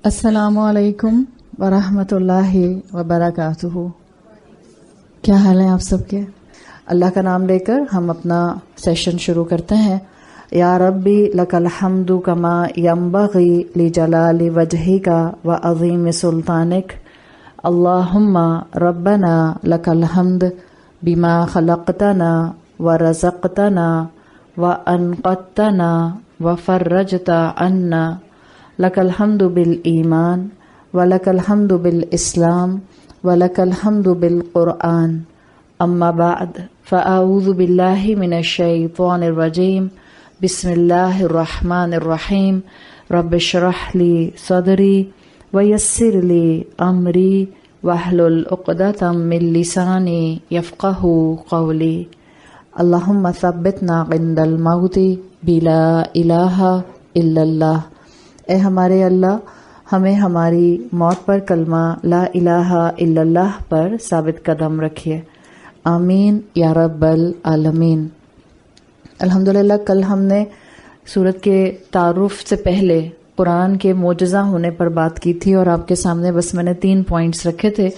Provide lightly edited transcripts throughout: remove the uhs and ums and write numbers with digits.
السلام علیکم ورحمۃ اللہ وبرکاتہ. کیا حال ہے آپ سب کے؟ اللہ کا نام لے کر ہم اپنا سیشن شروع کرتے ہیں. یا ربی لک الحمد کما ینبغی لجلال وجہک وعظیم سلطانک. اللہم ربنا لک الحمد بما خلقتنا ورزقتنا وانقذتنا وفرجت عنا. لک الحمد بالایمان ولک الحمد بالاسلام ولک الحمد بالقرآن. اما بعد فاعوذ باللہ من الشیطان الرجیم. بسم اللہ الرحمن الرحیم. رب اشرح لی صدری ویسر لی امری واحلل عقدۃ من لسانی یفقہوا قولی. اللہم ثبتنا عند الموت بلا الہ الا اللہ. اے ہمارے اللہ، ہمیں ہماری موت پر کلمہ لا الہ الا اللہ پر ثابت قدم رکھیے. آمین یا رب العالمین. الحمدللہ کل ہم نے سورت کے تعارف سے پہلے قرآن کے معجزہ ہونے پر بات کی تھی، اور آپ کے سامنے بس میں نے 3 پوائنٹس رکھے تھے.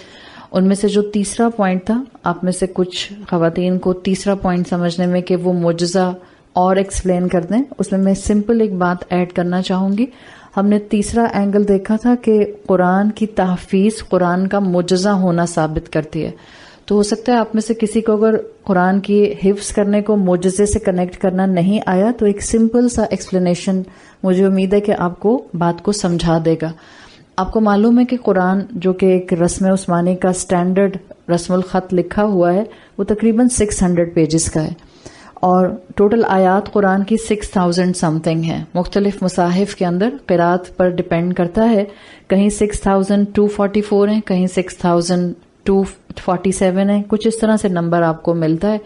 ان میں سے جو تیسرا پوائنٹ تھا، آپ میں سے کچھ خواتین کو تیسرا پوائنٹ سمجھنے میں کہ وہ معجزہ اور ایکسپلین کر دیں، اس میں سمپل ایک بات ایڈ کرنا چاہوں گی. ہم نے تیسرا اینگل دیکھا تھا کہ قرآن کی تحفیظ قرآن کا معجزہ ہونا ثابت کرتی ہے. تو ہو سکتا ہے آپ میں سے کسی کو اگر قرآن کی حفظ کرنے کو معجزے سے کنیکٹ کرنا نہیں آیا، تو ایک سمپل سا ایکسپلینیشن مجھے امید ہے کہ آپ کو بات کو سمجھا دے گا. آپ کو معلوم ہے کہ قرآن جو کہ ایک رسم عثمانی کا سٹینڈرڈ رسم الخط لکھا ہوا ہے، وہ تقریباً 600 پیجز کا ہے، اور ٹوٹل آیات قرآن کی 6000 سم تھنگ ہیں. مختلف مصاحف کے اندر قرات پر ڈپینڈ کرتا ہے، کہیں 6244 ہیں، کہیں 6247 ہیں، کچھ اس طرح سے نمبر آپ کو ملتا ہے.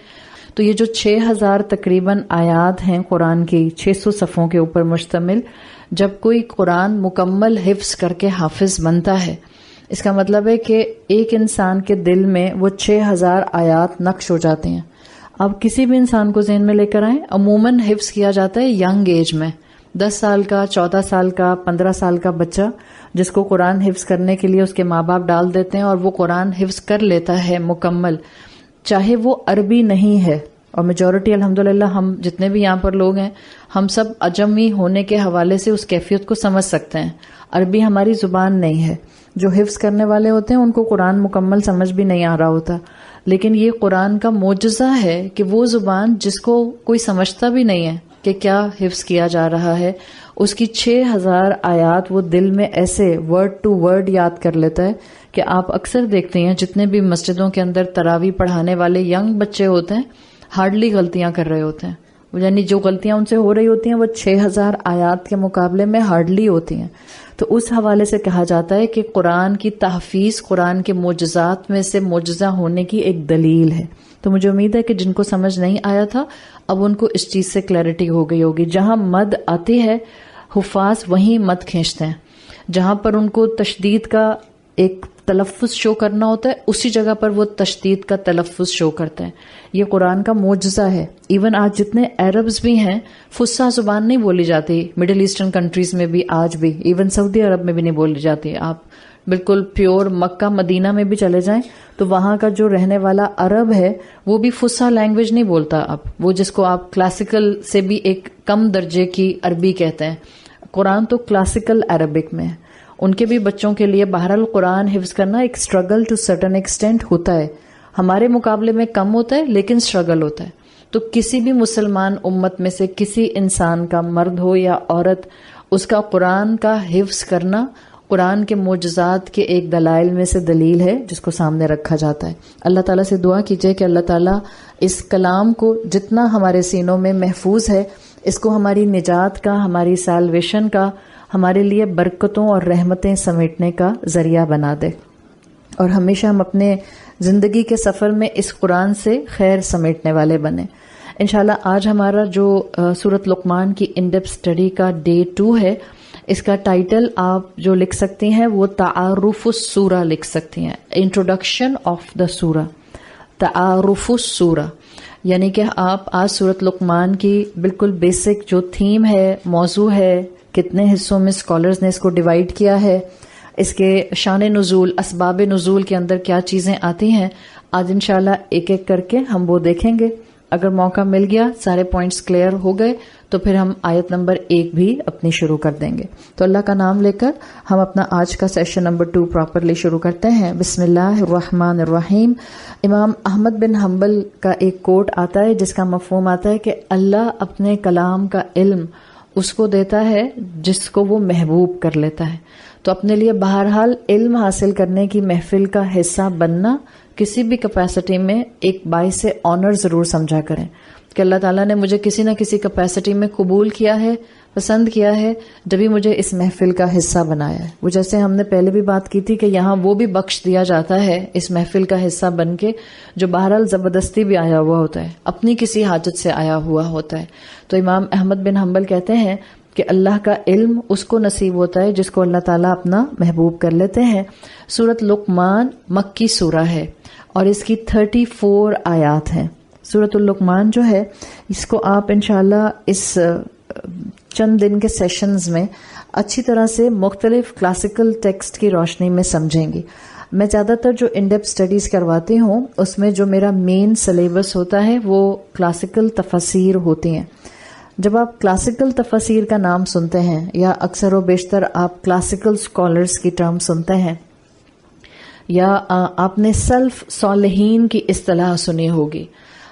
تو یہ جو 6000 تقریباً آیات ہیں قرآن کی 600 صفحوں کے اوپر مشتمل، جب کوئی قرآن مکمل حفظ کر کے حافظ بنتا ہے، اس کا مطلب ہے کہ ایک انسان کے دل میں وہ 6000 آیات نقش ہو جاتے ہیں. اب کسی بھی انسان کو ذہن میں لے کر آئیں، عموماً حفظ کیا جاتا ہے ینگ ایج میں. 10 سال کا، 14 سال کا، 15 سال کا بچہ جس کو قرآن حفظ کرنے کے لیے اس کے ماں باپ ڈال دیتے ہیں، اور وہ قرآن حفظ کر لیتا ہے مکمل، چاہے وہ عربی نہیں ہے. اور میجورٹی الحمدللہ ہم جتنے بھی یہاں پر لوگ ہیں، ہم سب عجمی ہونے کے حوالے سے اس کیفیت کو سمجھ سکتے ہیں. عربی ہماری زبان نہیں ہے. جو حفظ کرنے والے ہوتے ہیں ان کو قرآن مکمل سمجھ بھی نہیں آ رہا ہوتا، لیکن یہ قرآن کا معجزہ ہے کہ وہ زبان جس کو کوئی سمجھتا بھی نہیں ہے کہ کیا حفظ کیا جا رہا ہے، اس کی 6000 آیات وہ دل میں ایسے ورڈ ٹو ورڈ یاد کر لیتا ہے کہ آپ اکثر دیکھتے ہیں جتنے بھی مسجدوں کے اندر تراویح پڑھانے والے ینگ بچے ہوتے ہیں، ہارڈلی غلطیاں کر رہے ہوتے ہیں. یعنی جو غلطیاں ان سے ہو رہی ہوتی ہیں وہ 6000 آیات کے مقابلے میں ہارڈلی ہوتی ہیں. تو اس حوالے سے کہا جاتا ہے کہ قرآن کی تحفیظ قرآن کے معجزات میں سے معجزہ ہونے کی ایک دلیل ہے. تو مجھے امید ہے کہ جن کو سمجھ نہیں آیا تھا اب ان کو اس چیز سے کلیئرٹی ہو گئی ہوگی. جہاں مد آتی ہے حفاظ وہیں مد کھینچتے ہیں، جہاں پر ان کو تشدید کا ایک تلفظ شو کرنا ہوتا ہے اسی جگہ پر وہ تشدید کا تلفظ شو کرتے ہیں. یہ قرآن کا معجزہ ہے. ایون آج جتنے عربز بھی ہیں، فصیح زبان نہیں بولی جاتی مڈل ایسٹرن کنٹریز میں بھی، آج بھی ایون سعودی عرب میں بھی نہیں بولی جاتی. آپ بالکل پیور مکہ مدینہ میں بھی چلے جائیں تو وہاں کا جو رہنے والا عرب ہے وہ بھی فصیح لینگویج نہیں بولتا. اب وہ جس کو آپ کلاسیکل سے بھی ایک کم درجے کی عربی کہتے ہیں، قرآن تو کلاسیکل عربک میں ہے. ان کے بھی بچوں کے لیے بہرحال قرآن حفظ کرنا ایک اسٹرگل ٹو سرٹن ایکسٹینٹ ہوتا ہے. ہمارے مقابلے میں کم ہوتا ہے لیکن اسٹرگل ہوتا ہے. تو کسی بھی مسلمان امت میں سے کسی انسان کا، مرد ہو یا عورت، اس کا قرآن کا حفظ کرنا قرآن کے معجزات کے ایک دلائل میں سے دلیل ہے جس کو سامنے رکھا جاتا ہے. اللہ تعالیٰ سے دعا کیجئے کہ اللہ تعالیٰ اس کلام کو جتنا ہمارے سینوں میں محفوظ ہے، اس کو ہماری نجات کا، ہماری سیلویشن کا، ہمارے لیے برکتوں اور رحمتیں سمیٹنے کا ذریعہ بنا دے، اور ہمیشہ ہم اپنے زندگی کے سفر میں اس قرآن سے خیر سمیٹنے والے بنیں. انشاءاللہ آج ہمارا جو سورۃ لقمان کی ان ڈیپتھ اسٹڈی کا ڈے 2 ہے، اس کا ٹائٹل آپ جو لکھ سکتی ہیں وہ تعارف السورہ لکھ سکتی ہیں، انٹروڈکشن آف دا سورہ. تعارف السورہ یعنی کہ آپ آج سورۃ لقمان کی بالکل بیسک جو تھیم ہے، موضوع ہے، کتنے حصوں میں اسکالرز نے اس کو ڈیوائڈ کیا ہے، اس کے شان نزول، اسباب نزول کے اندر کیا چیزیں آتی ہیں، آج انشاءاللہ ایک ایک کر کے ہم وہ دیکھیں گے۔ اگر موقع مل گیا، سارے پوائنٹس کلیئر ہو گئے، تو پھر ہم آیت نمبر 1 بھی اپنی شروع کر دیں گے۔ تو اللہ کا نام لے کر ہم اپنا آج کا سیشن نمبر 2 پراپرلی شروع کرتے ہیں۔ بسم اللہ الرحمن الرحیم۔ امام احمد بن حنبل کا ایک کوٹ آتا ہے جس کا مفہوم آتا ہے کہ اللہ اپنے کلام کا علم اس کو دیتا ہے جس کو وہ محبوب کر لیتا ہے۔ تو اپنے لیے بہرحال علم حاصل کرنے کی محفل کا حصہ بننا کسی بھی کیپیسٹی میں ایک باعث آنر ضرور سمجھا کریں کہ اللہ تعالیٰ نے مجھے کسی نہ کسی کیپیسٹی میں قبول کیا ہے، پسند کیا ہے، جبھی مجھے اس محفل کا حصہ بنایا ہے۔ وہ جیسے ہم نے پہلے بھی بات کی تھی کہ یہاں وہ بھی بخش دیا جاتا ہے اس محفل کا حصہ بن کے جو بہرحال زبردستی بھی آیا ہوا ہوتا ہے، اپنی کسی حاجت سے آیا ہوا ہوتا ہے۔ تو امام احمد بن حنبل کہتے ہیں کہ اللہ کا علم اس کو نصیب ہوتا ہے جس کو اللہ تعالیٰ اپنا محبوب کر لیتے ہیں۔ سورۃ لقمان مکی سورہ ہے اور اس کی 34 آیات ہیں۔ سورۃ اللقمان جو ہے اس کو آپ انشاءاللہ اس چند دن کے سیشنز میں اچھی طرح سے مختلف کلاسیکل ٹیکسٹ کی روشنی میں سمجھیں گی۔ میں زیادہ تر جو ان ڈیپتھ اسٹڈیز کرواتی ہوں اس میں جو میرا مین سلیبس ہوتا ہے وہ کلاسیکل تفاسیر ہوتی ہیں۔ جب آپ کلاسیکل تفاسیر کا نام سنتے ہیں یا اکثر و بیشتر آپ کلاسیکل اسکالرز کی ٹرم سنتے ہیں یا آپ نے سلف صالحین کی اصطلاح سنی ہوگی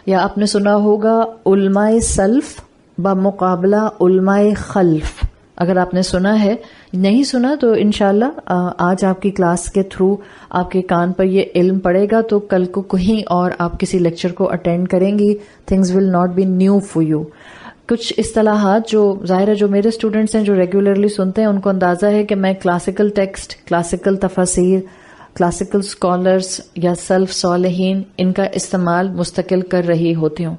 یا آپ نے سنا ہوگا علماء سلف بمقابلہ علماء خلف، اگر آپ نے سنا ہے، نہیں سنا تو انشاءاللہ آج آپ کی کلاس کے تھرو آپ کے کان پر یہ علم پڑے گا تو کل کو کہیں اور آپ کسی لیکچر کو اٹینڈ کریں گی، things will not be new for you. کچھ اصطلاحات جو ظاہر ہے جو میرے اسٹوڈنٹس ہیں جو ریگولرلی سنتے ہیں ان کو اندازہ ہے کہ میں کلاسیکل ٹیکسٹ، کلاسیکل تفاسیر، کلاسیکل اسکالرز یا سلف صالحین ان کا استعمال مستقل کر رہی ہوتی ہوں۔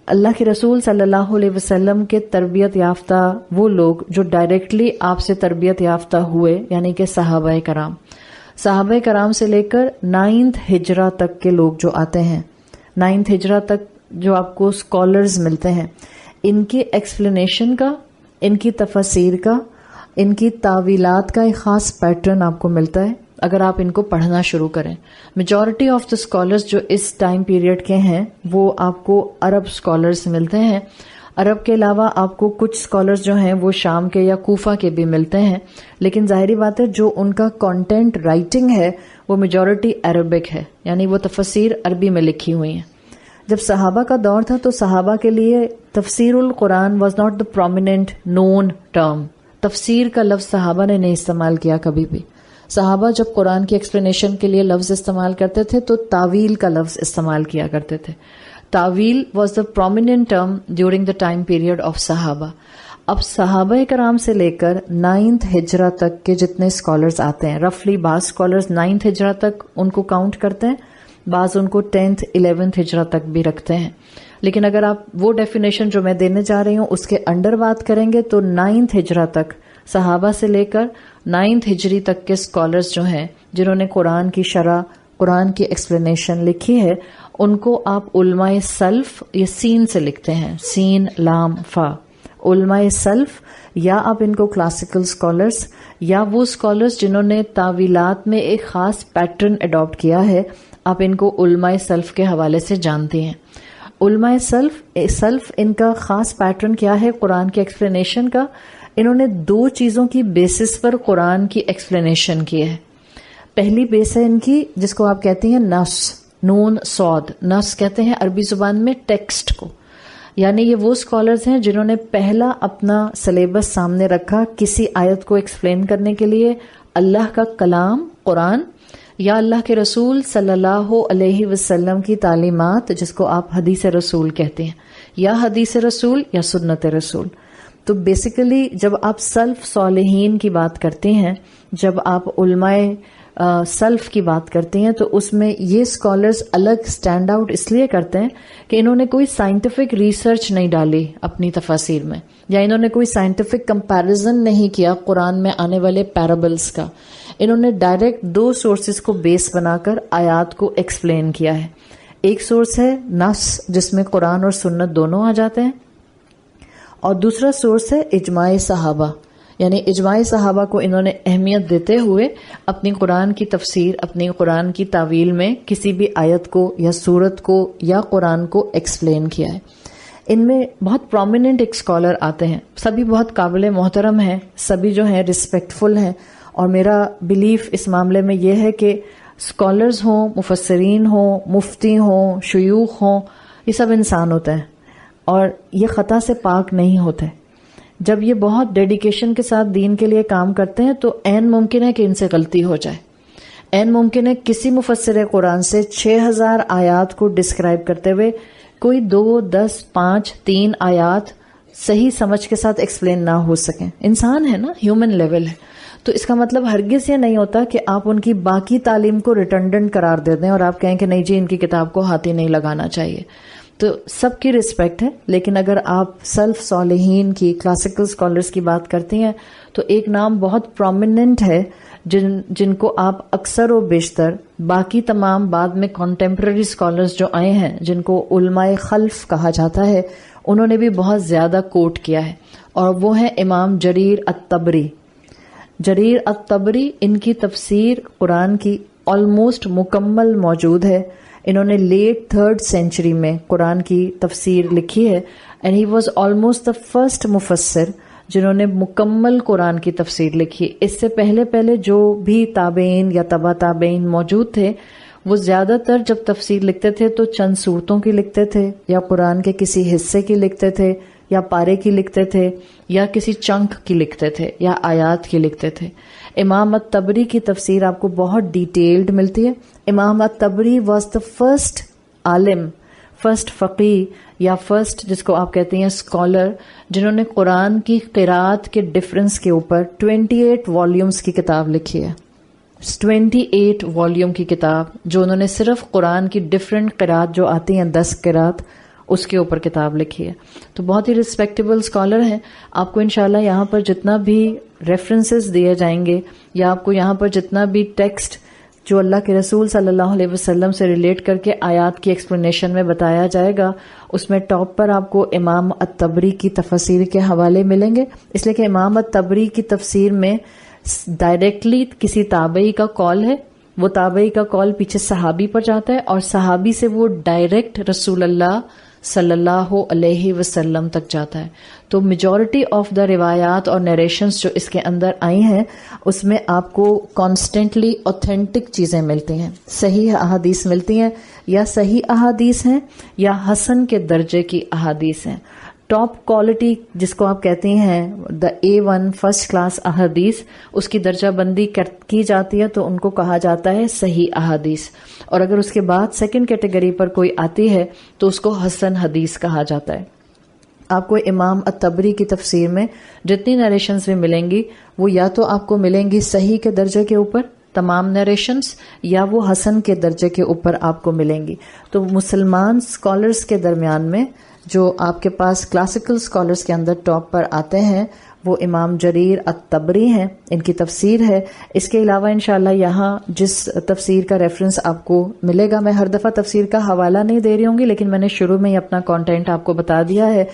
اللہ کے رسول صلی اللہ علیہ وسلم کے تربیت یافتہ وہ لوگ جو ڈائریکٹلی آپ سے تربیت یافتہ ہوئے یعنی کہ صحابہ کرام سے لے کر 9th ہجرہ تک کے لوگ جو آتے ہیں، 9th ہجرہ تک جو آپ کو اسکالرز ملتے ہیں، ان کی ایکسپلینیشن کا، ان کی تفاسیر کا، ان کی تاویلات کا ایک خاص پیٹرن آپ کو ملتا ہے اگر آپ ان کو پڑھنا شروع کریں۔ میجورٹی آف دا اسکالرز جو اس ٹائم پیریڈ کے ہیں وہ آپ کو عرب اسکالرز ملتے ہیں۔ عرب کے علاوہ آپ کو کچھ اسکالرز جو ہیں وہ شام کے یا کوفہ کے بھی ملتے ہیں، لیکن ظاہری بات ہے جو ان کا کانٹینٹ رائٹنگ ہے وہ میجورٹی عربک ہے، یعنی وہ تفاسیر عربی میں لکھی ہوئی ہیں۔ جب صحابہ کا دور تھا تو صحابہ کے لیے تفسیر القرآن was not the prominent known term. تفسیر کا لفظ صحابہ نے نہیں استعمال کیا کبھی بھی۔ صحابہ جب قرآن کی ایکسپلینیشن کے لیے لفظ استعمال کرتے تھے تو تعویل کا لفظ استعمال کیا کرتے تھے۔ تعویل was the prominent term during the time period of صحابہ۔ اب صحابہ کرام سے لے کر 9th ہجرہ تک کے جتنے اسکالرز آتے ہیں، رفلی بعض اسکالرز 9th ہجرہ تک ان کو کاؤنٹ کرتے ہیں، بعض ان کو 10th 11th ہجرہ تک بھی رکھتے ہیں، لیکن اگر آپ وہ ڈیفینیشن جو میں دینے جا رہی ہوں اس کے انڈر بات کریں گے تو 9th ہجرہ تک صحابہ سے لے کر 9th ہجری تک کے اسکالرز جو ہیں جنہوں نے قرآن کی شرح، قرآن کی ایکسپلینیشن لکھی ہے، ان کو آپ علماء سلف یہ سین سے لکھتے ہیں، سین لام فا، علماء سلف، یا آپ ان کو کلاسیکل اسکالرز یا وہ اسکالرز جنہوں نے تعویلات میں ایک خاص پیٹرن اڈاپٹ کیا ہے، آپ ان کو علماء سلف کے حوالے سے جانتے ہیں۔ علماء سلف ان کا خاص پیٹرن کیا ہے قرآن کی ایکسپلینیشن کا؟ انہوں نے 2 چیزوں کی بیسس پر قرآن کی ایکسپلینیشن کی ہے۔ پہلی بیس ہے ان کی جس کو آپ کہتے ہیں نص، نون صاد، نص کہتے ہیں عربی زبان میں ٹیکسٹ کو، یعنی یہ وہ اسکالرز ہیں جنہوں نے پہلا اپنا سلیبس سامنے رکھا کسی آیت کو ایکسپلین کرنے کے لیے اللہ کا کلام قرآن یا اللہ کے رسول صلی اللہ علیہ وسلم کی تعلیمات جس کو آپ حدیث رسول کہتے ہیں، یا حدیث رسول یا سنت رسول۔ تو بیسیکلی جب آپ سلف صالحین کی بات کرتے ہیں، جب آپ علماء سلف کی بات کرتے ہیں تو اس میں یہ اسکالرز الگ سٹینڈ آؤٹ اس لیے کرتے ہیں کہ انہوں نے کوئی سائنٹیفک ریسرچ نہیں ڈالی اپنی تفاسیر میں، یا انہوں نے کوئی سائنٹیفک کمپیریزن نہیں کیا قرآن میں آنے والے پیرابلز کا۔ انہوں نے ڈائریکٹ 2 سورسز کو بیس بنا کر آیات کو ایکسپلین کیا ہے۔ ایک سورس ہے نص جس میں قرآن اور سنت دونوں آ جاتے ہیں، اور دوسرا سورس ہے اجماع صحابہ یعنی اجماع صحابہ کو انہوں نے اہمیت دیتے ہوئے اپنی قرآن کی تفسیر، اپنی قرآن کی تعویل میں کسی بھی آیت کو یا سورت کو یا قرآن کو ایکسپلین کیا ہے۔ ان میں بہت پرومیننٹ ایک اسکالر آتے ہیں، سبھی بہت قابل محترم ہیں، سبھی جو ہیں ریسپیکٹفل ہیں، اور میرا بلیف اس معاملے میں یہ ہے کہ اسکالرز ہوں، مفسرین ہوں، مفتی ہوں، شیوخ ہوں، یہ سب انسان ہوتے ہیں اور یہ خطا سے پاک نہیں ہوتے۔ جب یہ بہت ڈیڈیکیشن کے ساتھ دین کے لیے کام کرتے ہیں تو عین ممکن ہے کہ ان سے غلطی ہو جائے، عین ممکن ہے کسی مفسر قرآن سے 6000 آیات کو ڈسکرائب کرتے ہوئے کوئی 2، 10، 5، 3 آیات صحیح سمجھ کے ساتھ ایکسپلین نہ ہو سکیں۔ انسان ہے نا، ہیومن لیول ہے، تو اس کا مطلب ہرگز یہ نہیں ہوتا کہ آپ ان کی باقی تعلیم کو ریٹنڈنٹ قرار دے دیں اور آپ کہیں کہ نہیں جی ان کی کتاب کو ہاتھ ہی نہیں لگانا چاہیے۔ تو سب کی رسپیکٹ ہے، لیکن اگر آپ سلف صالحین کی، کلاسیکل اسکالرس کی بات کرتی ہیں تو ایک نام بہت پرومیننٹ ہے جن کو آپ اکثر و بیشتر باقی تمام بعد میں کنٹمپرری اسکالرس جو آئے ہیں جن کو علماء خلف کہا جاتا ہے، انہوں نے بھی بہت زیادہ کوٹ کیا ہے، اور وہ ہیں امام جریر الطبری۔ جریر الطبری، ان کی تفسیر قرآن کی آلموسٹ مکمل موجود ہے۔ انہوں نے لیٹ 3rd سینچری میں قرآن کی تفسیر لکھی ہے، and he was almost the first مفسر جنہوں نے مکمل قرآن کی تفسیر لکھی۔ اس سے پہلے جو بھی تابعین یا تبع تابعین موجود تھے وہ زیادہ تر جب تفسیر لکھتے تھے تو چند صورتوں کی لکھتے تھے، یا قرآن کے کسی حصے کی لکھتے تھے، یا پارے کی لکھتے تھے، یا کسی چنک کی لکھتے تھے، یا آیات کی لکھتے تھے۔ امام الطبری کی تفسیر آپ کو بہت ڈیٹیلڈ ملتی ہے۔ امام الطبری واز دا فرسٹ عالم، فرسٹ فقیہ، یا فرسٹ جس کو آپ کہتے ہیں اسکالر، جنہوں نے قرآن کی قرات کے ڈفرنس کے اوپر 28 والیومز کی کتاب لکھی ہے۔ 28 والیوم کی کتاب جو انہوں نے صرف قرآن کی ڈفرنٹ قرات جو آتی ہیں 10 قرات اس کے اوپر کتاب لکھی ہے۔ تو بہت ہی ریسپیکٹیبل اسکالر ہیں۔ آپ کو انشاءاللہ یہاں پر جتنا بھی ریفرنسز دیے جائیں گے یا آپ کو یہاں پر جتنا بھی ٹیکسٹ جو اللہ کے رسول صلی اللہ علیہ وسلم سے ریلیٹ کر کے آیات کی ایکسپلینیشن میں بتایا جائے گا، اس میں ٹاپ پر آپ کو امام الطبری کی تفاسیر کے حوالے ملیں گے، اس لیے کہ امام الطبری کی تفسیر میں ڈائریکٹلی کسی تابعی کا کال ہے، وہ تابعی کا کال پیچھے صحابی پر جاتا ہے اور صحابی سے وہ ڈائریکٹ رسول اللہ صلی اللہ علیہ وسلم تک جاتا ہے۔ تو میجورٹی آف دا روایات اور نیریشنز جو اس کے اندر آئی ہیں اس میں آپ کو کانسٹنٹلی اوتھینٹک چیزیں ملتی ہیں، صحیح احادیث ملتی ہیں، یا صحیح احادیث ہیں یا حسن کے درجے کی احادیث ہیں۔ ٹاپ کوالٹی جس کو آپ کہتے ہیں دا A1 فرسٹ کلاس احادیث، اس کی درجہ بندی کی جاتی ہے تو ان کو کہا جاتا ہے صحیح احادیث، اور اگر اس کے بعد سیکنڈ کیٹیگری پر کوئی آتی ہے تو اس کو حسن حدیث کہا جاتا ہے۔ آپ کو امام الطبری کی تفسیر میں جتنی نریشنز بھی ملیں گی وہ یا تو آپ کو ملیں گی صحیح کے درجے کے اوپر تمام نریشنز، یا وہ حسن کے درجے کے اوپر آپ کو ملیں گی۔ تو مسلمان اسکالرس کے درمیان میں جو آپ کے پاس کلاسیکل اسکالرس کے اندر ٹاپ پر آتے ہیں وہ امام جریر الطبری ہیں، ان کی تفسیر ہے۔ اس کے علاوہ انشاءاللہ یہاں جس تفسیر کا ریفرنس آپ کو ملے گا، میں ہر دفعہ تفسیر کا حوالہ نہیں دے رہی ہوں گی لیکن میں نے شروع میں ہی اپنا کانٹینٹ آپ کو بتا دیا ہے۔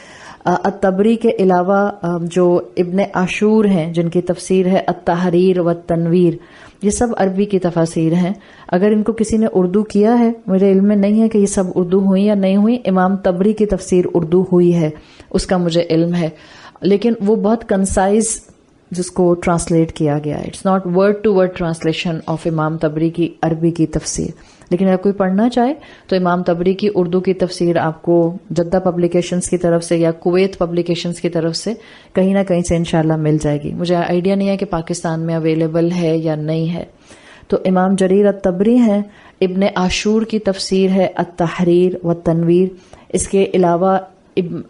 الطبری کے علاوہ جو ابن عاشور ہیں جن کی تفسیر ہے التحریر والتنویر، یہ سب عربی کی تفاسیر ہیں۔ اگر ان کو کسی نے اردو کیا ہے، میرے علم میں نہیں ہے کہ یہ سب اردو ہوئی یا نہیں ہوئی، امام طبری کی تفسیر اردو ہوئی ہے اس کا مجھے علم ہے، لیکن وہ بہت کنسائز جس کو ٹرانسلیٹ کیا گیا ہے، it's not word to word translation of Imam Tabari کی عربی کی تفسیر۔ لیکن اگر کوئی پڑھنا چاہے تو امام طبری کی اردو کی تفسیر آپ کو جدہ پبلیکیشنز کی طرف سے یا کویت پبلیکیشنز کی طرف سے کہیں نہ کہیں سے انشاءاللہ مل جائے گی۔ مجھے آئیڈیا نہیں ہے کہ پاکستان میں اویلیبل ہے یا نہیں ہے۔ تو امام جریر الطبری ہیں، ابن عاشور کی تفسیر ہے التحریر والتنویر۔ اس کے علاوہ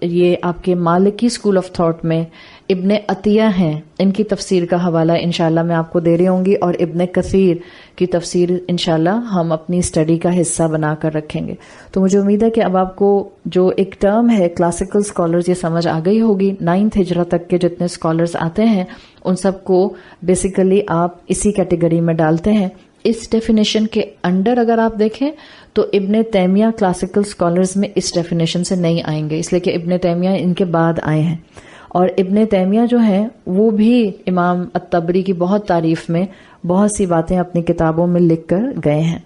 یہ آپ کے مالکی اسکول آف تھاٹ میں ابن عطیہ ہیں، ان کی تفسیر کا حوالہ انشاءاللہ میں آپ کو دے رہی ہوں گی، اور ابن کثیر کی تفسیر انشاءاللہ ہم اپنی اسٹڈی کا حصہ بنا کر رکھیں گے۔ تو مجھے امید ہے کہ اب آپ کو جو ایک ٹرم ہے کلاسیکل اسکالرز یہ سمجھ آ گئی ہوگی۔ 9th ہجرت تک کے جتنے اسکالرز آتے ہیں ان سب کو بیسیکلی آپ اسی کیٹیگری میں ڈالتے ہیں۔ اس ڈیفینیشن کے انڈر اگر آپ دیکھیں تو ابن تیمیہ کلاسیکل اسکالرز میں اس ڈیفینیشن سے نہیں آئیں گے، اس لیے کہ ابن تیمیہ ان کے بعد آئے ہیں، اور ابن تیمیہ جو ہیں وہ بھی امام الطبری کی بہت تعریف میں بہت سی باتیں اپنی کتابوں میں لکھ کر گئے ہیں.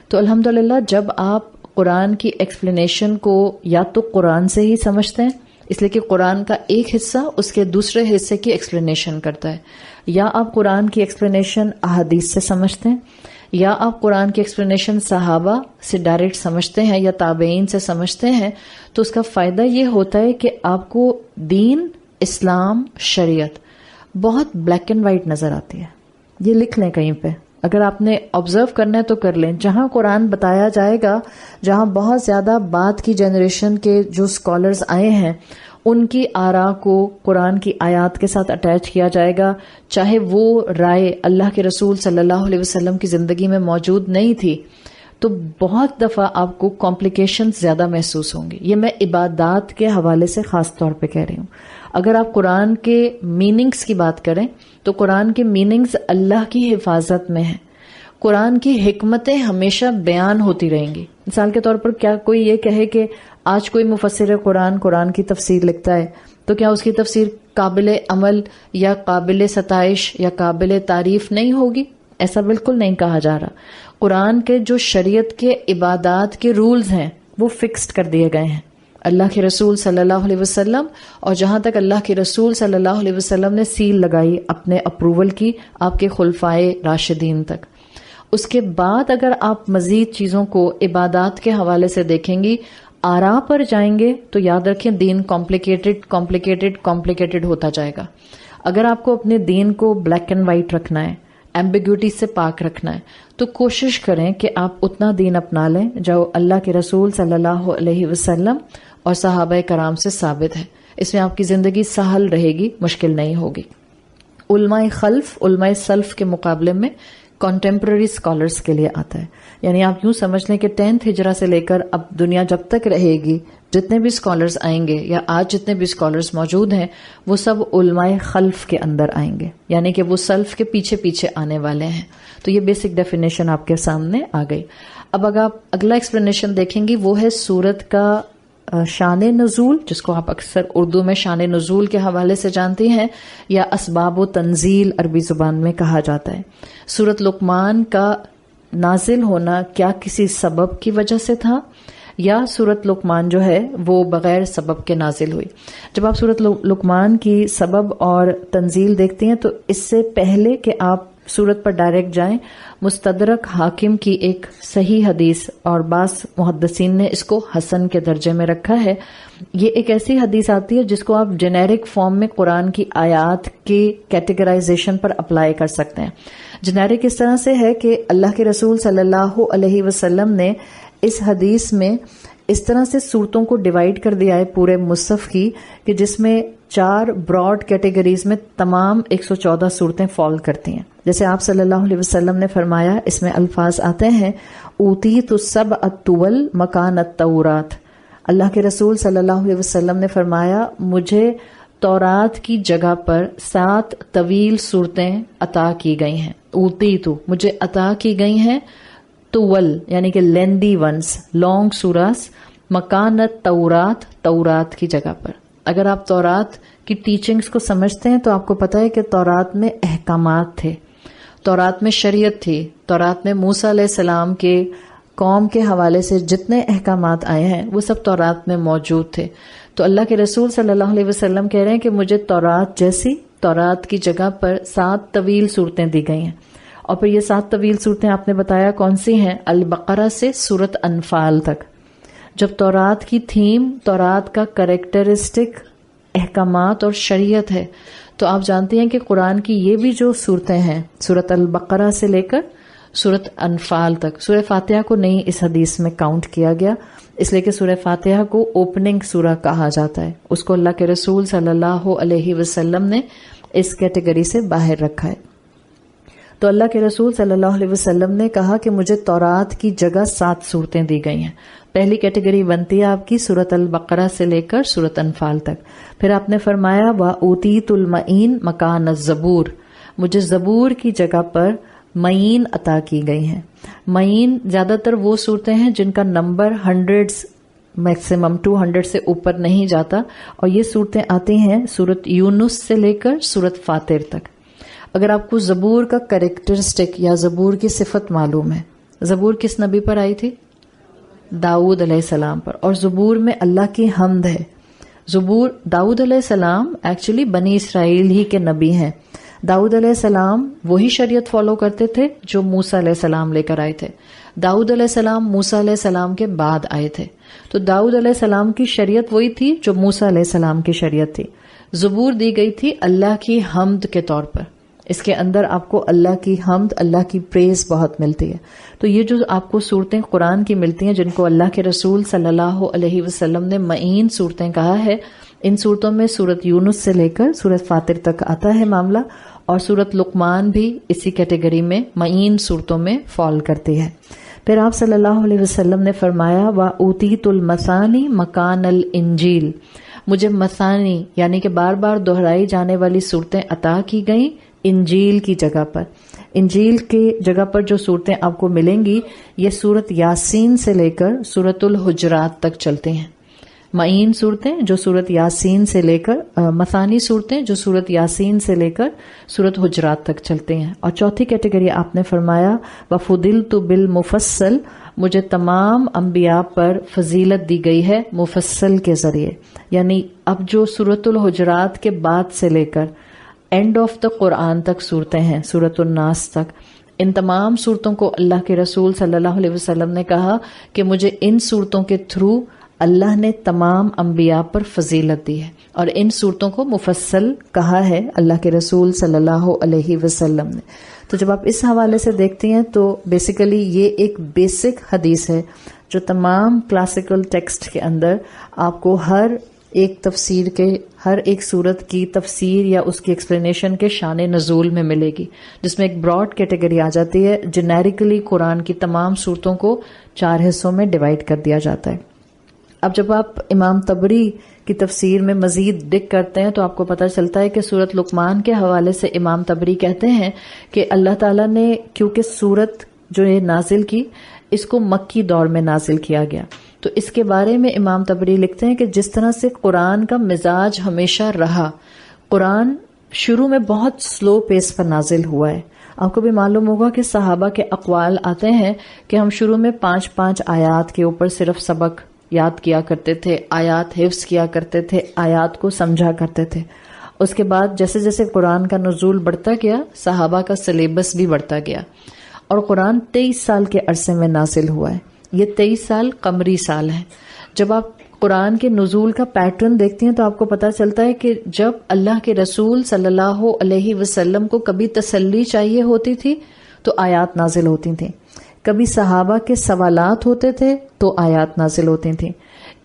تو الحمدللہ جب آپ قرآن کی ایکسپلینیشن کو یا تو قرآن سے ہی سمجھتے ہیں، اس لیے کہ قرآن کا ایک حصہ اس کے دوسرے حصے کی ایکسپلینیشن کرتا ہے، یا آپ قرآن کی ایکسپلینیشن احادیث سے سمجھتے ہیں، یا آپ قرآن کی ایکسپلینیشن صحابہ سے ڈائریکٹ سمجھتے ہیں یا تابعین سے سمجھتے ہیں، تو اس کا فائدہ یہ ہوتا ہے کہ آپ کو دین، اسلام، شریعت بہت بلیک اینڈ وائٹ نظر آتی ہے. یہ لکھ لیں کہیں پہ، اگر آپ نے آبزرو کرنا ہے تو کر لیں. جہاں قرآن بتایا جائے گا، جہاں بہت زیادہ بعد کی جنریشن کے جو اسکالرز آئے ہیں ان کی آراء کو قرآن کی آیات کے ساتھ اٹیچ کیا جائے گا، چاہے وہ رائے اللہ کے رسول صلی اللہ علیہ وسلم کی زندگی میں موجود نہیں تھی، تو بہت دفعہ آپ کو کمپلیکیشنز زیادہ محسوس ہوں گی. یہ میں عبادات کے حوالے سے خاص طور پہ کہہ رہی ہوں. اگر آپ قرآن کے میننگز کی بات کریں تو قرآن کے میننگز اللہ کی حفاظت میں ہیں. قرآن کی حکمتیں ہمیشہ بیان ہوتی رہیں گی. مثال کے طور پر کیا کوئی یہ کہے کہ آج کوئی مفسر قرآن کی تفسیر لکھتا ہے تو کیا اس کی تفسیر قابل عمل یا قابل ستائش یا قابل تعریف نہیں ہوگی؟ ایسا بالکل نہیں کہا جا رہا. قرآن کے جو شریعت کے عبادات کے رولز ہیں وہ فکسڈ کر دیے گئے ہیں اللہ کے رسول صلی اللہ علیہ وسلم، اور جہاں تک اللہ کے رسول صلی اللہ علیہ وسلم نے سیل لگائی اپنے اپروول کی آپ کے خلفائے راشدین تک. اس کے بعد اگر آپ مزید چیزوں کو عبادات کے حوالے سے دیکھیں گی، آراء پر جائیں گے تو یاد رکھیں دین کمپلیکیٹڈ ہوتا جائے گا. اگر آپ کو اپنے دین کو بلیک اینڈ وائٹ رکھنا ہے، ایمبیگوٹی سے پاک رکھنا ہے، تو کوشش کریں کہ آپ اتنا دین اپنا لیں جو اللہ کے رسول صلی اللہ علیہ وسلم اور صحابہ کرام سے ثابت ہے. اس میں آپ کی زندگی سہل رہے گی، مشکل نہیں ہوگی. علماء خلف، علماء سلف کے مقابلے میں کنٹمپرری اسکالرس کے لیے آتا ہے. یعنی آپ یوں سمجھ لیں کہ 10th ہجرہ سے لے کر اب دنیا جب تک رہے گی، جتنے بھی اسکالرز آئیں گے یا آج جتنے بھی اسکالرز موجود ہیں وہ سب علماء خلف کے اندر آئیں گے، یعنی کہ وہ سلف کے پیچھے پیچھے آنے والے ہیں. تو یہ بیسک ڈیفینیشن آپ کے سامنے آ گئی. اب اگر آپ اگلا ایکسپلینیشن دیکھیں گی وہ ہے سورت کا شان نزول، جس کو آپ اکثر اردو میں شان نزول کے حوالے سے جانتی ہیں، یا اسباب و تنزیل عربی زبان میں کہا جاتا ہے. سورت لقمان کا نازل ہونا کیا کسی سبب کی وجہ سے تھا، یا سورت لقمان جو ہے وہ بغیر سبب کے نازل ہوئی؟ جب آپ سورت لقمان کی سبب اور تنزیل دیکھتی ہیں تو اس سے پہلے کہ آپ سورت پر ڈائریکٹ جائیں، مستدرک حاکم کی ایک صحیح حدیث، اور بعض محدثین نے اس کو حسن کے درجے میں رکھا ہے. یہ ایک ایسی حدیث آتی ہے جس کو آپ جنیرک فارم میں قرآن کی آیات کی کیٹیگرائزیشن پر اپلائی کر سکتے ہیں. جنیرک اس طرح سے ہے کہ اللہ کے رسول صلی اللہ علیہ وسلم نے اس حدیث میں اس طرح سے صورتوں کو ڈیوائیڈ کر دیا ہے پورے مصحف کی، کہ جس میں 4 براڈ کیٹیگریز میں تمام 114 صورتیں فال کرتی ہیں. جیسے آپ صلی اللہ علیہ وسلم نے فرمایا، اس میں الفاظ آتے ہیں اوتیت السبع الطول مکان التورات. اللہ کے رسول صلی اللہ علیہ وسلم نے فرمایا مجھے تورات کی جگہ پر 7 طویل صورتیں عطا کی گئی ہیں. اوتیتو مجھے عطا کی گئی ہیں، طول یعنی کہ لیندی ونس، لانگ سوراس، مکان التورات تورات کی جگہ پر. اگر آپ تورات کی ٹیچنگز کو سمجھتے ہیں تو آپ کو پتہ ہے کہ تورات میں احکامات تھے، تورات میں شریعت تھی، تورات میں موسیٰ علیہ السلام کے قوم کے حوالے سے جتنے احکامات آئے ہیں وہ سب تورات میں موجود تھے. تو اللہ کے رسول صلی اللہ علیہ وسلم کہہ رہے ہیں کہ مجھے تورات جیسی، تورات کی جگہ پر 7 طویل صورتیں دی گئی ہیں. اور پھر یہ 7 طویل صورتیں آپ نے بتایا کون سی ہیں؟ البقرہ سے سورت انفال تک. جب تورات کی تھیم، تورات کا کریکٹرسٹک احکامات اور شریعت ہے، تو آپ جانتے ہیں کہ قرآن کی یہ بھی جو صورتیں ہیں سورت البقرہ سے لے کر سورت انفال تک، سورہ فاتحہ کو نہیں اس حدیث میں کاؤنٹ کیا گیا، اس لیے کہ سورہ فاتحہ کو اوپننگ سورہ کہا جاتا ہے. اس کو اللہ کے رسول صلی اللہ علیہ وسلم نے اس کیٹیگری سے باہر رکھا ہے. تو اللہ کے رسول صلی اللہ علیہ وسلم نے کہا کہ مجھے تورات کی جگہ 7 صورتیں دی گئی ہیں. پہلی کیٹیگری بنتی ہے آپ کی سورت البقرہ سے لے کر سورت انفال تک. پھر آپ نے فرمایا وَأُوتِيتُ الْمَعِينَ مَكَانَ الزَّبُورِ، مجھے زبور کی جگہ پر معین عطا کی گئی ہیں. معین زیادہ تر وہ صورتیں ہیں جن کا نمبر ہنڈریڈز میکسیمم 200 سے اوپر نہیں جاتا، اور یہ صورتیں آتی ہیں سورت یونس سے لے کر سورت فاطر تک۔ اگر آپ کو زبور کا کریکٹرسٹک یا زبور کی صفت معلوم ہے، زبور کس نبی پر آئی تھی؟ داؤد علیہ السلام پر، اور زبور میں اللہ کی حمد ہے۔ زبور داؤد علیہ السلام ایکچولی بنی اسرائیل ہی کے نبی ہیں۔ داؤد علیہ السلام وہی شریعت فالو کرتے تھے جو موسیٰ علیہ السلام لے کر آئے تھے۔ داؤد علیہ السلام موسیٰ علیہ السلام کے بعد آئے تھے، تو داؤد علیہ السلام کی شریعت وہی تھی جو موسیٰ علیہ السلام کی شریعت تھی۔ زبور دی گئی تھی اللہ کی حمد کے طور پر، اس کے اندر آپ کو اللہ کی حمد، اللہ کی پریز بہت ملتی ہے۔ تو یہ جو آپ کو صورتیں قرآن کی ملتی ہیں جن کو اللہ کے رسول صلی اللہ علیہ وسلم نے معین صورتیں کہا ہے، ان صورتوں میں سورت یونس سے لے کر سورت فاطر تک آتا ہے معاملہ، اور سورت لقمان بھی اسی کیٹیگری میں معین صورتوں میں فال کرتی ہے۔ پھر آپ صلی اللہ علیہ وسلم نے فرمایا وَأُوتِيتُ الْمَثَانِي مَكَانَ الْإِنْجِيلِ، مجھے مثانی یعنی کہ بار بار دہرائی جانے والی صورتیں عطا کی گئیں انجیل کی جگہ پر۔ انجیل کی جگہ پر جو صورتیں آپ کو ملیں گی یہ سورت یاسین سے لے کر سورت الحجرات تک چلتے ہیں۔ معین صورتیں جو سورت یاسین سے لے کر مثانی صورتیں جو سورت یاسین سے لے کر سورت حجرات تک چلتے ہیں۔ اور چوتھی کیٹیگری آپ نے فرمایا وَفُضِلْتُ بِالْمُفَصَّلِ، مجھے تمام انبیاء پر فضیلت دی گئی ہے مفصل کے ذریعے، یعنی اب جو سورت الحجرات کے بعد سے لے کر اینڈ آف دا قرآن تک صورتیں ہیں، سورت الناس تک، ان تمام صورتوں کو اللہ کے رسول صلی اللہ علیہ وسلم نے کہا کہ مجھے ان صورتوں کے تھرو اللہ نے تمام انبیاء پر فضیلت دی ہے، اور ان صورتوں کو مفصل کہا ہے اللہ کے رسول صلی اللہ علیہ وسلم نے۔ تو جب آپ اس حوالے سے دیکھتی ہیں تو بیسیکلی یہ ایک بیسک حدیث ہے جو تمام کلاسیکل ٹیکسٹ کے اندر آپ کو ہر ایک تفسیر کے ہر ایک صورت کی تفسیر یا اس کی ایکسپلینیشن کے شان نزول میں ملے گی، جس میں ایک براڈ کیٹیگری آ جاتی ہے۔ جنیرکلی قرآن کی تمام صورتوں کو 4 حصوں میں ڈیوائڈ کر دیا جاتا ہے۔ اب جب آپ امام طبری کی تفسیر میں مزید ڈگ کرتے ہیں تو آپ کو پتہ چلتا ہے کہ سورت لقمان کے حوالے سے امام طبری کہتے ہیں کہ اللہ تعالیٰ نے کیونکہ سورت جو ہے نازل کی، اس کو مکی دور میں نازل کیا گیا، تو اس کے بارے میں امام طبری لکھتے ہیں کہ جس طرح سے قرآن کا مزاج ہمیشہ رہا، قرآن شروع میں بہت سلو پیس پر نازل ہوا ہے۔ آپ کو بھی معلوم ہوگا کہ صحابہ کے اقوال آتے ہیں کہ ہم شروع میں 5 آیات کے اوپر صرف سبق یاد کیا کرتے تھے، آیات حفظ کیا کرتے تھے، آیات کو سمجھا کرتے تھے۔ اس کے بعد جیسے جیسے قرآن کا نزول بڑھتا گیا، صحابہ کا سلیبس بھی بڑھتا گیا، اور قرآن 23 سال کے عرصے میں نازل ہوا ہے۔ یہ 23 سال قمری سال ہیں۔ جب آپ قرآن کے نزول کا پیٹرن دیکھتی ہیں تو آپ کو پتہ چلتا ہے کہ جب اللہ کے رسول صلی اللہ علیہ وسلم کو کبھی تسلی چاہیے ہوتی تھی تو آیات نازل ہوتی تھیں، کبھی صحابہ کے سوالات ہوتے تھے تو آیات نازل ہوتی تھیں،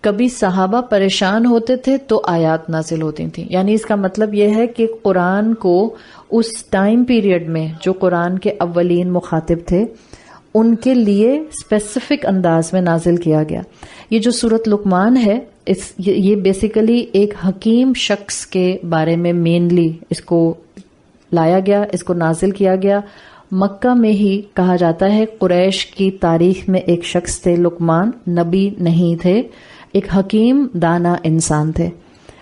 کبھی صحابہ پریشان ہوتے تھے تو آیات نازل ہوتی تھیں۔ یعنی اس کا مطلب یہ ہے کہ قرآن کو اس ٹائم پیریڈ میں جو قرآن کے اولین مخاطب تھے ان کے لیے اسپیسیفک انداز میں نازل کیا گیا۔ یہ جو سورت لقمان ہے یہ بیسیکلی ایک حکیم شخص کے بارے میں مینلی اس کو لایا گیا، اس کو نازل کیا گیا۔ مکہ میں ہی کہا جاتا ہے قریش کی تاریخ میں ایک شخص تھے لقمان، نبی نہیں تھے، ایک حکیم دانا انسان تھے،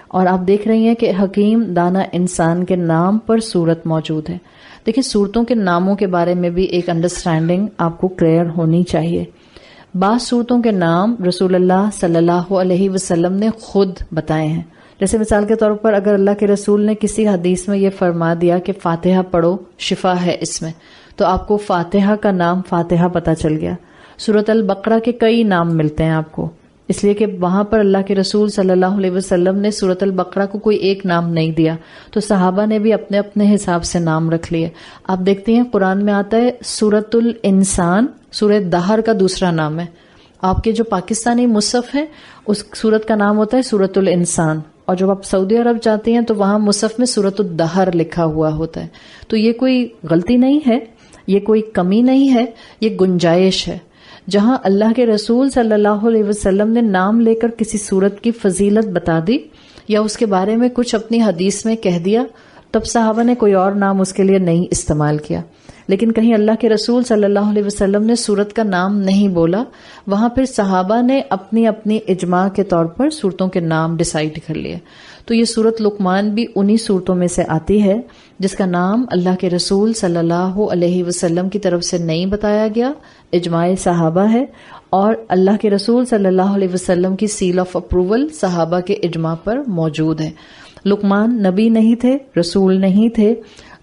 اور آپ دیکھ رہی ہیں کہ حکیم دانا انسان کے نام پر سورت موجود ہے۔ دیکھیں صورتوں کے ناموں کے بارے میں بھی ایک انڈرسٹینڈنگ آپ کو کلیئر ہونی چاہیے۔ بعض صورتوں کے نام رسول اللہ صلی اللہ علیہ وسلم نے خود بتائے ہیں، جیسے مثال کے طور پر اگر اللہ کے رسول نے کسی حدیث میں یہ فرما دیا کہ فاتحہ پڑھو شفا ہے اس میں، تو آپ کو فاتحہ کا نام فاتحہ پتہ چل گیا۔ سورۃ البقرہ کے کئی نام ملتے ہیں آپ کو، اس لیے کہ وہاں پر اللہ کے رسول صلی اللہ علیہ وسلم نے سورۃ البقرہ کو کوئی ایک نام نہیں دیا، تو صحابہ نے بھی اپنے اپنے حساب سے نام رکھ لیے۔ آپ دیکھتے ہیں قرآن میں آتا ہے سورۃ الانسان، سورہ دہر کا دوسرا نام ہے۔ آپ کے جو پاکستانی مصحف ہے اس سورت کا نام ہوتا ہے سورۃ الانسان، اور جب آپ سعودی عرب جاتے ہیں تو وہاں مصحف میں سورۃ الدہر لکھا ہوا ہوتا ہے۔ تو یہ کوئی غلطی نہیں ہے، یہ کوئی کمی نہیں ہے، یہ گنجائش ہے۔ جہاں اللہ کے رسول صلی اللہ علیہ وسلم نے نام لے کر کسی سورت کی فضیلت بتا دی یا اس کے بارے میں کچھ اپنی حدیث میں کہہ دیا، تب صحابہ نے کوئی اور نام اس کے لیے نہیں استعمال کیا۔ لیکن کہیں اللہ کے رسول صلی اللہ علیہ وسلم نے سورت کا نام نہیں بولا. وہاں پھر صحابہ نے اپنی اپنی اجماع کے طور پر سورتوں کے نام ڈیسائیڈ کر لیے. تو یہ سورت لقمان بھی انہی صورتوں میں سے آتی ہے جس کا نام اللہ کے رسول صلی اللہ علیہ وسلم کی طرف سے نہیں بتایا گیا، اجماع صحابہ ہے، اور اللہ کے رسول صلی اللہ علیہ وسلم کی سیل آف اپروول صحابہ کے اجماع پر موجود ہے. لقمان نبی نہیں تھے، رسول نہیں تھے.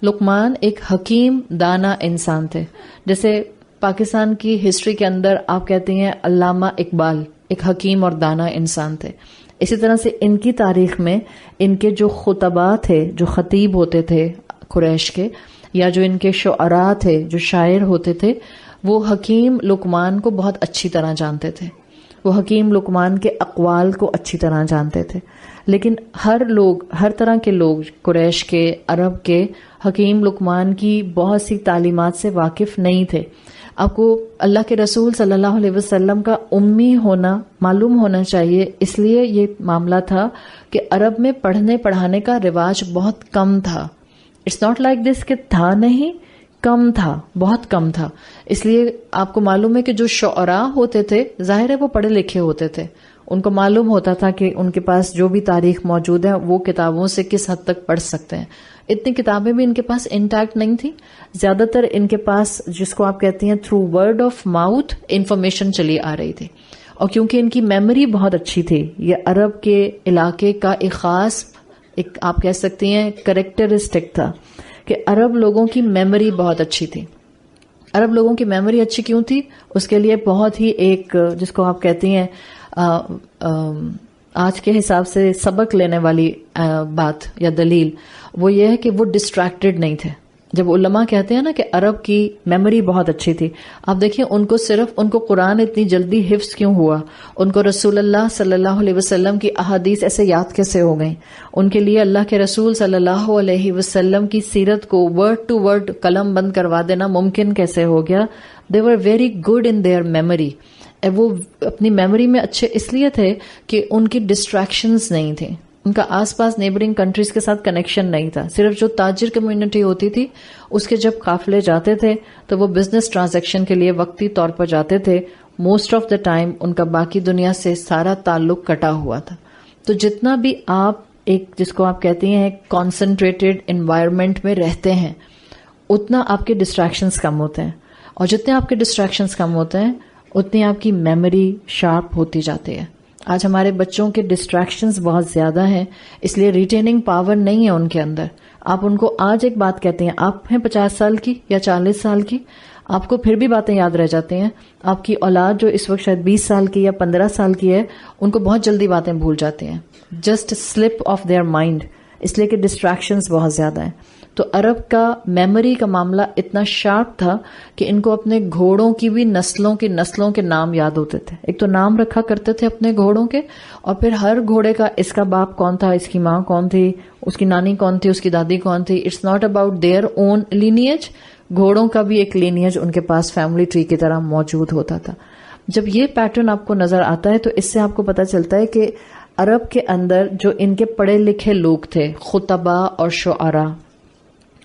لقمان ایک حکیم دانا انسان تھے. جیسے پاکستان کی ہسٹری کے اندر آپ کہتے ہیں علامہ اقبال ایک حکیم اور دانا انسان تھے، اسی طرح سے ان کی تاریخ میں ان کے جو خطباء تھے، جو خطیب ہوتے تھے قریش کے، یا جو ان کے شعراء تھے، جو شاعر ہوتے تھے، وہ حکیم لقمان کو بہت اچھی طرح جانتے تھے. وہ حکیم لقمان کے اقوال کو اچھی طرح جانتے تھے. لیکن ہر طرح کے لوگ قریش کے، عرب کے، حکیم لقمان کی بہت سی تعلیمات سے واقف نہیں تھے. آپ کو اللہ کے رسول صلی اللہ علیہ وسلم کا امی ہونا معلوم ہونا چاہیے، اس لیے یہ معاملہ تھا کہ عرب میں پڑھنے پڑھانے کا رواج بہت کم تھا. اٹس ناٹ لائک دس کہ تھا نہیں، کم تھا، بہت کم تھا. اس لیے آپ کو معلوم ہے کہ جو شعراء ہوتے تھے ظاہر ہے وہ پڑھے لکھے ہوتے تھے، ان کو معلوم ہوتا تھا کہ ان کے پاس جو بھی تاریخ موجود ہے وہ کتابوں سے کس حد تک پڑھ سکتے ہیں. اتنی کتابیں بھی ان کے پاس انٹیکٹ نہیں تھی. زیادہ تر ان کے پاس جس کو آپ کہتے ہیں through word of mouth information چلی آ رہی تھی. اور کیونکہ ان کی میموری بہت اچھی تھی، یہ عرب کے علاقے کا ایک خاص ایک آپ کہہ سکتی ہیں کریکٹرسٹک تھا کہ عرب لوگوں کی میموری بہت اچھی تھی. عرب لوگوں کی میموری اچھی کیوں تھی؟ اس کے لیے بہت ہی ایک جس کو آپ کہتی ہیں آج کے حساب سے سبق لینے والی بات یا دلیل، وہ یہ ہے کہ وہ ڈسٹریکٹڈ نہیں تھے. جب علماء کہتے ہیں نا کہ عرب کی میموری بہت اچھی تھی، آپ دیکھیں ان کو قرآن اتنی جلدی حفظ کیوں ہوا، ان کو رسول اللہ صلی اللہ علیہ وسلم کی احادیث ایسے یاد کیسے ہو گئیں، ان کے لیے اللہ کے رسول صلی اللہ علیہ وسلم کی سیرت کو ورڈ ٹو ورڈ قلم بند کروا دینا ممکن کیسے ہو گیا. They were very good in their memory. وہ اپنی میموری میں اچھے اس لیے تھے کہ ان کی ڈسٹریکشنز نہیں تھیں، ان کا آس پاس نیبرنگ کنٹریز کے ساتھ کنیکشن نہیں تھا. صرف جو تاجر کمیونٹی ہوتی تھی اس کے جب قافلے جاتے تھے تو وہ بزنس ٹرانزیکشن کے لیے وقتی طور پر جاتے تھے. موسٹ آف دا ٹائم ان کا باقی دنیا سے سارا تعلق کٹا ہوا تھا. تو جتنا بھی آپ ایک جس کو آپ کہتی ہیں کانسنٹریٹڈ انوائرمنٹ میں رہتے ہیں اتنا آپ کے ڈسٹریکشنز کم ہوتے ہیں، اور جتنے آپ کے ڈسٹریکشنز کم ہوتے ہیں اتنی آپ کی میموری شارپ ہوتی جاتی ہے. آج ہمارے بچوں کے ڈسٹریکشنز بہت زیادہ ہیں، اس لیے ریٹیننگ پاور نہیں ہے ان کے اندر. آپ ان کو آج ایک بات کہتے ہیں، آپ ہیں 50 سال کی یا 40 سال کی، آپ کو پھر بھی باتیں یاد رہ جاتی ہیں. آپ کی اولاد جو اس وقت شاید 20 سال کی یا 15 سال کی ہے، ان کو بہت جلدی باتیں بھول جاتی ہیں، just slip of their mind, اس لیے کہ ڈسٹریکشنز بہت زیادہ ہیں. تو عرب کا میموری کا معاملہ اتنا شارپ تھا کہ ان کو اپنے گھوڑوں کی بھی نسلوں کے نام یاد ہوتے تھے. ایک تو نام رکھا کرتے تھے اپنے گھوڑوں کے، اور پھر ہر گھوڑے کا اس کا باپ کون تھا، اس کی ماں کون تھی، اس کی نانی کون تھی، اس کی دادی کون تھی. It's not about their own lineage, گھوڑوں کا بھی ایک لینیج ان کے پاس فیملی ٹری کی طرح موجود ہوتا تھا. جب یہ پیٹرن آپ کو نظر آتا ہے تو اس سے آپ کو پتہ چلتا ہے کہ عرب کے اندر جو ان کے پڑھے لکھے لوگ تھے، خطباء اور شعراء،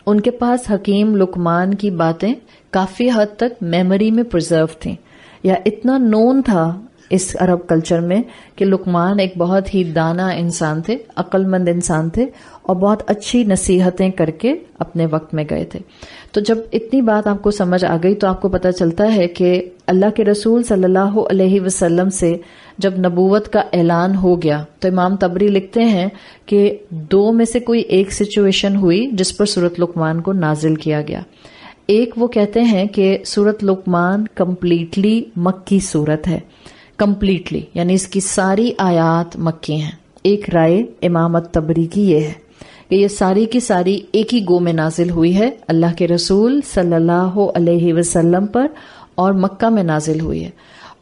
ان کے پاس حکیم لقمان کی باتیں کافی حد تک میموری میں پرزرو تھیں، یا اتنا نون تھا اس عرب کلچر میں کہ لقمان ایک بہت ہی دانا انسان تھے، عقل مند انسان تھے، اور بہت اچھی نصیحتیں کر کے اپنے وقت میں گئے تھے. تو جب اتنی بات آپ کو سمجھ آ گئی تو آپ کو پتہ چلتا ہے کہ اللہ کے رسول صلی اللہ علیہ وسلم سے جب نبوت کا اعلان ہو گیا تو امام طبری لکھتے ہیں کہ 2 میں سے کوئی ایک سچویشن ہوئی جس پر سورۃ لقمان کو نازل کیا گیا. ایک وہ کہتے ہیں کہ سورۃ لقمان کمپلیٹلی مکی سورت ہے، کمپلیٹلی یعنی اس کی ساری آیات مکی ہیں. ایک رائے امام طبری کی یہ ہے کہ یہ ساری کی ساری ایک ہی گو میں نازل ہوئی ہے، اللہ کے رسول صلی اللہ علیہ وسلم پر، اور مکہ میں نازل ہوئی ہے.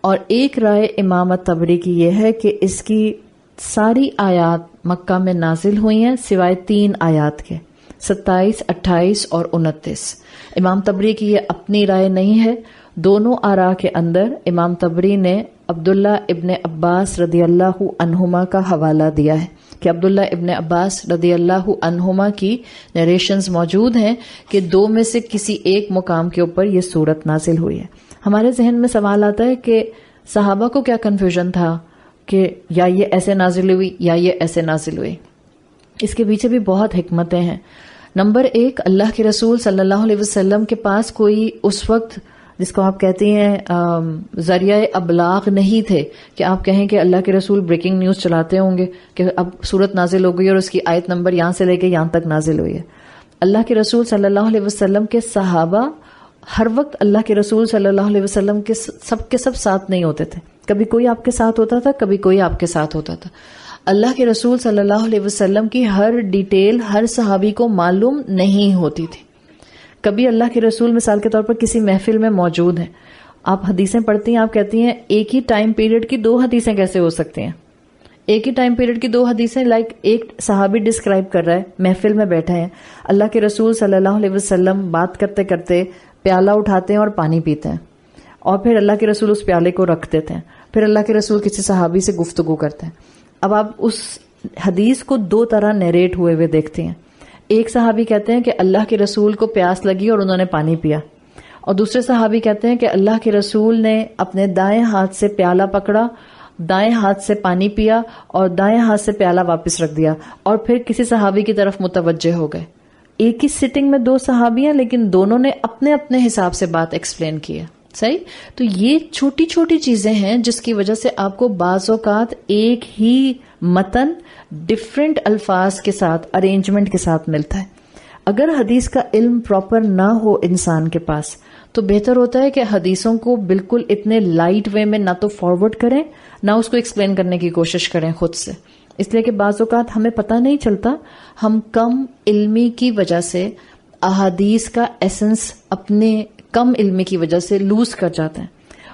اور ایک رائے امام طبری کی یہ ہے کہ اس کی ساری آیات مکہ میں نازل ہوئی ہیں سوائے 3 آیات کے، 27، 28 اور 29. امام طبری کی یہ اپنی رائے نہیں ہے. دونوں آراء کے اندر امام طبری نے عبداللہ ابن عباس رضی اللہ عنہما کا حوالہ دیا ہے کہ عبداللہ ابن عباس رضی اللہ عنہما کی نریشنز موجود ہیں کہ دو میں سے کسی ایک مقام کے اوپر یہ سورت نازل ہوئی ہے. ہمارے ذہن میں سوال آتا ہے کہ صحابہ کو کیا کنفیوژن تھا کہ یا یہ ایسے نازل ہوئی یا یہ ایسے نازل ہوئی. اس کے پیچھے بھی بہت حکمتیں ہیں. نمبر ایک، اللہ کے رسول صلی اللہ علیہ وسلم کے پاس کوئی اس وقت جس کو آپ کہتے ہیں ذریعہ ابلاغ نہیں تھے کہ آپ کہیں کہ اللہ کے رسول بریکنگ نیوز چلاتے ہوں گے کہ اب سورت نازل ہو گئی اور اس کی آیت نمبر یہاں سے لے کے یہاں تک نازل ہوئی ہے. اللہ کے رسول صلی اللہ علیہ وسلم کے صحابہ ہر وقت اللہ کے رسول صلی اللہ علیہ وسلم کے سب ساتھ نہیں ہوتے تھے. کبھی کوئی آپ کے ساتھ ہوتا تھا، کبھی کوئی آپ کے ساتھ ہوتا تھا. اللہ کے رسول صلی اللہ علیہ وسلم کی ہر ڈیٹیل ہر صحابی کو معلوم نہیں ہوتی تھی. کبھی اللہ کے رسول مثال کے طور پر کسی محفل میں موجود ہیں، آپ حدیثیں پڑھتی ہیں، آپ کہتی ہیں ایک ہی ٹائم پیریڈ کی 2 حدیثیں کیسے ہو سکتی ہیں؟ ایک ہی ٹائم پیریڈ کی 2 حدیثیں، لائک ایک صحابی ڈسکرائب کر رہا ہے، محفل میں بیٹھے ہیں، اللہ کے رسول صلی اللہ علیہ وسلم بات کرتے کرتے پیالہ اٹھاتے ہیں اور پانی پیتے ہیں، اور پھر اللہ کے رسول اس پیالے کو رکھ دیتے ہیں، پھر اللہ کے رسول کسی صحابی سے گفتگو کرتے ہیں. اب آپ اس حدیث کو 2 طرح نیریٹ ہوئے ہوئے دیکھتے ہیں. ایک صحابی کہتے ہیں کہ اللہ کے رسول کو پیاس لگی اور انہوں نے پانی پیا، اور دوسرے صحابی کہتے ہیں کہ اللہ کے رسول نے اپنے دائیں ہاتھ سے پیالہ پکڑا، دائیں ہاتھ سے پانی پیا اور دائیں ہاتھ سے پیالہ واپس رکھ دیا اور پھر کسی صحابی کی طرف متوجہ ہو گئے. ایک ہی سٹنگ میں 2 صحابی ہیں لیکن دونوں نے اپنے اپنے حساب سے بات ایکسپلین کی ہے. صحیح؟ تو یہ چھوٹی چھوٹی چیزیں ہیں جس کی وجہ سے آپ کو بعض اوقات ایک ہی متن ڈفرینٹ الفاظ کے ساتھ ارینجمنٹ کے ساتھ ملتا ہے. اگر حدیث کا علم پراپر نہ ہو انسان کے پاس تو بہتر ہوتا ہے کہ حدیثوں کو بالکل اتنے لائٹ وے میں نہ تو فارورڈ کریں نہ اس کو ایکسپلین کرنے کی کوشش کریں خود سے، اس لیے کہ بعض اوقات ہمیں پتہ نہیں چلتا، ہم کم علمی کی وجہ سے احادیث کا ایسنس اپنے کم علمی کی وجہ سے لوز کر جاتے ہیں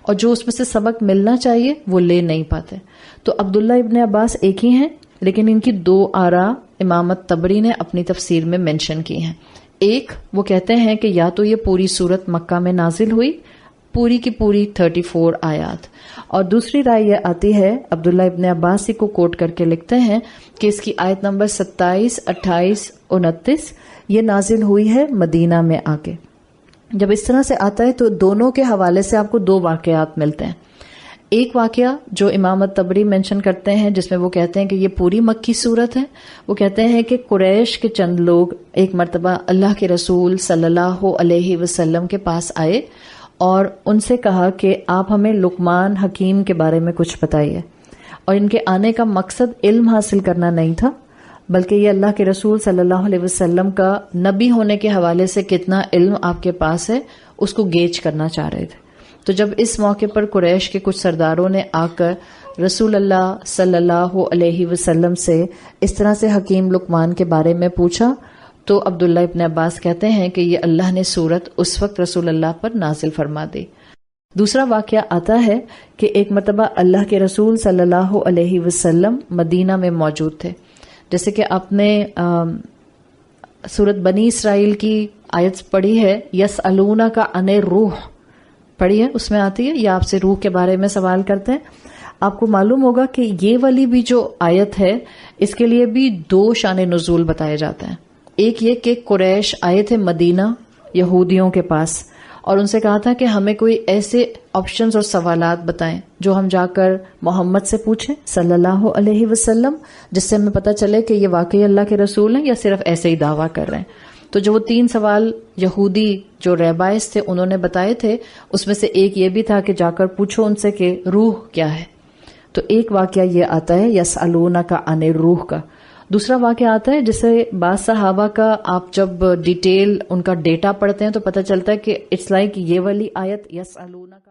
اور جو اس میں سے سبق ملنا چاہیے وہ لے نہیں پاتے. تو عبداللہ ابن عباس ایک ہی ہیں لیکن ان کی 2 آراء امام طبری نے اپنی تفسیر میں مینشن کی ہیں. ایک، وہ کہتے ہیں کہ یا تو یہ پوری سورت مکہ میں نازل ہوئی پوری کی پوری 34 آیات، اور دوسری رائے یہ آتی ہے، عبداللہ ابن عباس کو کوٹ کر کے لکھتے ہیں کہ اس کی آیت نمبر 27، 28، 29 یہ نازل ہوئی ہے مدینہ میں آ کے. جب اس طرح سے آتا ہے تو دونوں کے حوالے سے آپ کو 2 واقعات ملتے ہیں. ایک واقعہ جو امام طبری مینشن کرتے ہیں جس میں وہ کہتے ہیں کہ یہ پوری مکی صورت ہے، وہ کہتے ہیں کہ قریش کے چند لوگ ایک مرتبہ اللہ کے رسول صلی اللہ علیہ وسلم کے پاس آئے اور ان سے کہا کہ آپ ہمیں لقمان حکیم کے بارے میں کچھ بتائیے. اور ان کے آنے کا مقصد علم حاصل کرنا نہیں تھا بلکہ یہ اللہ کے رسول صلی اللہ علیہ وسلم کا نبی ہونے کے حوالے سے کتنا علم آپ کے پاس ہے اس کو گیج کرنا چاہ رہے تھے. تو جب اس موقع پر قریش کے کچھ سرداروں نے آ کر رسول اللہ صلی اللہ علیہ وسلم سے اس طرح سے حکیم لقمان کے بارے میں پوچھا تو عبداللہ ابن عباس کہتے ہیں کہ یہ اللہ نے سورت اس وقت رسول اللہ پر نازل فرما دی. دوسرا واقعہ آتا ہے کہ ایک مرتبہ اللہ کے رسول صلی اللہ علیہ وسلم مدینہ میں موجود تھے. جیسے کہ آپ نے سورت بنی اسرائیل کی آیت پڑھی ہے، یسألونک عن الروح پڑھی ہے، اس میں آتی ہے یا آپ سے روح کے بارے میں سوال کرتے ہیں. آپ کو معلوم ہوگا کہ یہ والی بھی جو آیت ہے اس کے لیے بھی 2 شان نزول بتائے جاتے ہیں. ایک یہ کہ قریش آئے تھے مدینہ یہودیوں کے پاس اور ان سے کہا تھا کہ ہمیں کوئی ایسے آپشنز اور سوالات بتائیں جو ہم جا کر محمد سے پوچھیں صلی اللہ علیہ وسلم، جس سے ہمیں پتہ چلے کہ یہ واقعی اللہ کے رسول ہیں یا صرف ایسے ہی دعویٰ کر رہے ہیں. تو جو وہ 3 سوال یہودی جو ریبائز تھے انہوں نے بتائے تھے اس میں سے ایک یہ بھی تھا کہ جا کر پوچھو ان سے کہ روح کیا ہے. تو ایک واقعہ یہ آتا ہے یسألونک عن الروح کا. دوسرا واقعہ آتا ہے جسے بعض صحابہ کا آپ جب ڈیٹیل ان کا ڈیٹا پڑھتے ہیں تو پتہ چلتا ہے کہ اٹس لائک یہ والی آیت یسألونک